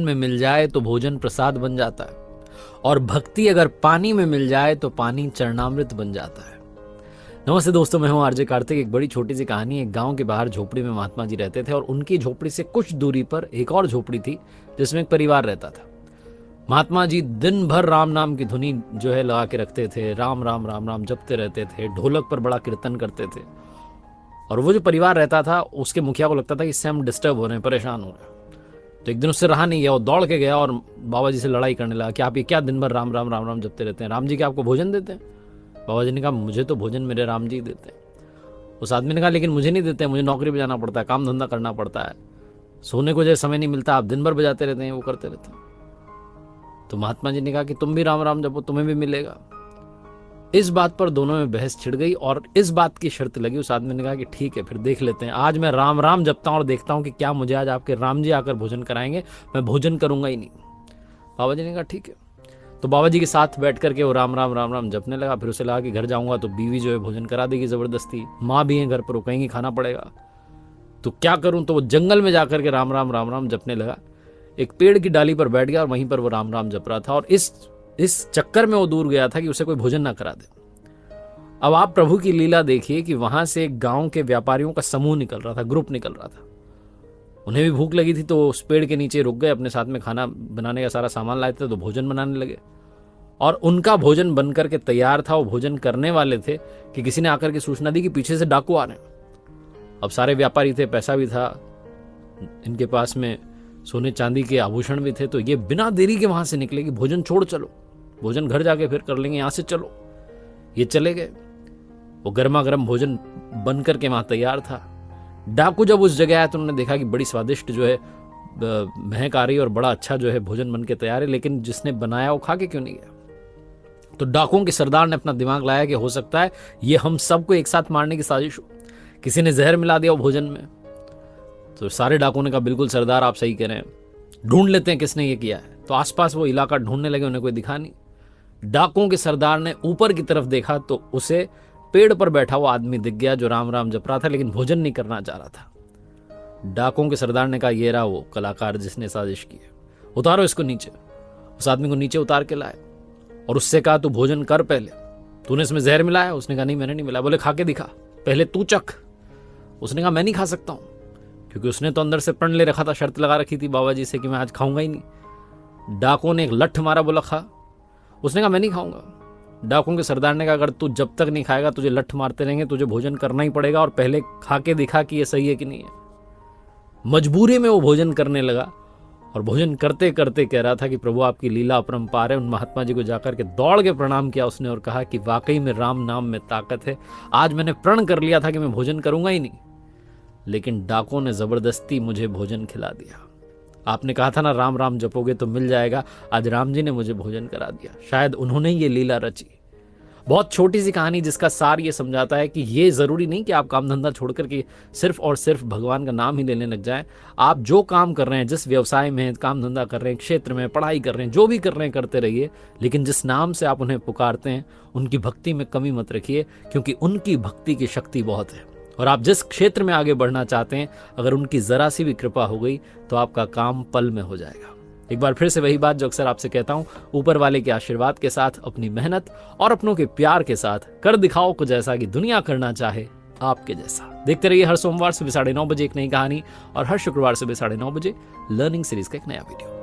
में मिल जाए तो भोजन प्रसाद बन जाता है, और भक्ति अगर पानी में मिल जाए तो पानी चरणामृत बन जाता है। नमस्ते दोस्तों, मैं हूं आरजे कार्तिक। एक बड़ी छोटी सी कहानी। एक गांव के बाहर झोपड़ी में महात्मा जी रहते थे, और उनकी झोपड़ी से कुछ दूरी पर एक और झोपड़ी थी जिसमें एक परिवार रहता था। महात्मा जी दिन भर राम नाम की धुनी जो है लगा के रखते थे, राम राम राम राम जपते रहते थे, ढोलक पर बड़ा कीर्तन करते थे। और वो जो परिवार रहता था उसके मुखिया को लगता था कि इससे हम डिस्टर्ब हो रहे हैं, परेशान हो रहे हैं। तो एक दिन उससे रहा नहीं गया, वो दौड़ के गया और बाबा जी से लड़ाई करने लगा कि आप ये क्या दिन भर राम राम राम राम जपते रहते हैं, राम जी क्या आपको भोजन देते हैं? बाबा जी ने कहा मुझे तो भोजन मेरे राम जी देते हैं। उस आदमी ने कहा लेकिन मुझे नहीं देते, मुझे नौकरी पे जाना पड़ता है, काम धंधा करना पड़ता है, सोने को जैसे समय नहीं मिलता, आप दिन भर बजाते रहते हैं, वो करते रहते हैं। तो महात्मा जी ने कहा कि तुम भी राम राम जपो, तुम्हें भी मिलेगा। इस बात पर दोनों में बहस छिड़ गई और इस बात की शर्त लगी। उस आदमी ने कहा कि ठीक है, फिर देख लेते हैं, आज मैं राम राम जपता हूं और देखता हूं कि क्या मुझे आज आपके राम जी आकर भोजन कराएंगे, मैं भोजन करूंगा ही नहीं। बाबा जी ने कहा ठीक है। तो बाबा जी के साथ बैठ करके वो राम राम राम राम जपने लगा। फिर उसे लगा कि घर जाऊंगा तो बीवी जो है भोजन करा देगी जबरदस्ती, माँ भी है घर पर, वो कहेंगी खाना पड़ेगा, तो क्या करूं। तो वो जंगल में जाकर के राम राम राम राम जपने लगा। एक पेड़ की डाली पर बैठ गया और वहीं पर वो राम राम जप रहा था। और इस चक्कर में वो दूर गया था कि उसे कोई भोजन ना करा दे। अब आप प्रभु की लीला देखिए कि वहां से एक गांव के व्यापारियों का समूह निकल रहा था, ग्रुप निकल रहा था। उन्हें भी भूख लगी थी, तो उस पेड़ के नीचे रुक गए, अपने साथ में खाना बनाने का सारा सामान लाए थे, तो भोजन बनाने लगे। और उनका भोजन बनकर के तैयार था। वो भोजन करने वाले थे कि किसी ने आकर के सूचना दी कि पीछे से डाकू आ रहे हैं। अब सारे व्यापारी थे, पैसा भी था इनके पास में, सोने चांदी के आभूषण भी थे। तो ये बिना देरी के वहां से निकले कि भोजन छोड़ चलो, भोजन घर जाके फिर कर लेंगे, यहां से चलो। ये चले गए। वो गर्मा गर्म भोजन बन करके वहां तैयार था। डाकू जब उस जगह आया तो उन्होंने देखा कि बड़ी स्वादिष्ट जो है महक आ रही है और बड़ा अच्छा जो है भोजन बन के तैयार है, लेकिन जिसने बनाया वो खा के क्यों नहीं गया। तो डाकुओं के सरदार ने अपना दिमाग लाया कि हो सकता है ये हम सबको एक साथ मारने की साजिश हो, किसी ने जहर मिला दिया वो भोजन में। तो सारे डाकुओं ने कहा बिल्कुल सरदार आप सही कह रहे हैं, ढूंढ लेते हैं किसने ये किया है। तो आसपास वो इलाका ढूंढने लगे, उन्हें कोई दिखा नहीं। डाकुओं के सरदार ने ऊपर की तरफ देखा तो उसे पेड़ पर बैठा हुआ आदमी दिख गया जो राम राम जप रहा था, लेकिन भोजन नहीं करना चाह रहा था। डाकुओं के सरदार ने कहा ये रहा वो कलाकार जिसने साजिश की है, उतारो इसको नीचे। उस आदमी को नीचे उतार के लाए और उससे कहा तू भोजन कर पहले, तूने इसमें जहर मिलाया? उसने कहा नहीं मैंने नहीं मिलाया। बोले खा के दिखा, पहले तू चख। उसने कहा मैं नहीं खा सकता हूं, क्योंकि उसने तो अंदर से प्रण ले रखा था, शर्त लगा रखी थी बाबा जी से कि मैं आज खाऊंगा ही नहीं। डाकुओं ने एक लठ मारा, बोला खा। उसने कहा मैं नहीं खाऊंगा। डाकुओं के सरदार ने कहा अगर तू जब तक नहीं खाएगा तुझे लठ मारते रहेंगे, तुझे भोजन करना ही पड़ेगा, और पहले खा के दिखा कि ये सही है कि नहीं है। मजबूरी में वो भोजन करने लगा और भोजन करते करते कह रहा था कि प्रभु आपकी लीला अपरंपार है। उन महात्मा जी को जाकर के दौड़ के प्रणाम किया उसने और कहा कि वाकई में राम नाम में ताकत है। आज मैंने प्रण कर लिया था कि मैं भोजन करूंगा ही नहीं, लेकिन डाकुओं ने जबरदस्ती मुझे भोजन खिला दिया। आपने कहा था ना राम राम जपोगे तो मिल जाएगा, आज राम जी ने मुझे भोजन करा दिया। शायद उन्होंने ये लीला रची। बहुत छोटी सी कहानी जिसका सार ये समझाता है कि ये जरूरी नहीं कि आप काम धंधा छोड़ करके सिर्फ और सिर्फ भगवान का नाम ही लेने लग जाएं। आप जो काम कर रहे हैं, जिस व्यवसाय में काम धंधा कर रहे हैं, क्षेत्र में पढ़ाई कर रहे हैं, जो भी कर रहे हैं करते रहिए, लेकिन जिस नाम से आप उन्हें पुकारते हैं उनकी भक्ति में कमी मत रखिए, क्योंकि उनकी भक्ति की शक्ति बहुत है। और आप जिस क्षेत्र में आगे बढ़ना चाहते हैं, अगर उनकी जरा सी भी कृपा हो गई तो आपका काम पल में हो जाएगा। एक बार फिर से वही बात जो अक्सर आपसे कहता हूं, ऊपर वाले के आशीर्वाद के साथ, अपनी मेहनत और अपनों के प्यार के साथ कर दिखाओ कुछ ऐसा कि दुनिया करना चाहे आपके जैसा। देखते रहिए हर सोमवार सुबह 9:30 बजे एक नई कहानी और हर शुक्रवार सुबह 9:30 बजे लर्निंग सीरीज का एक नया वीडियो।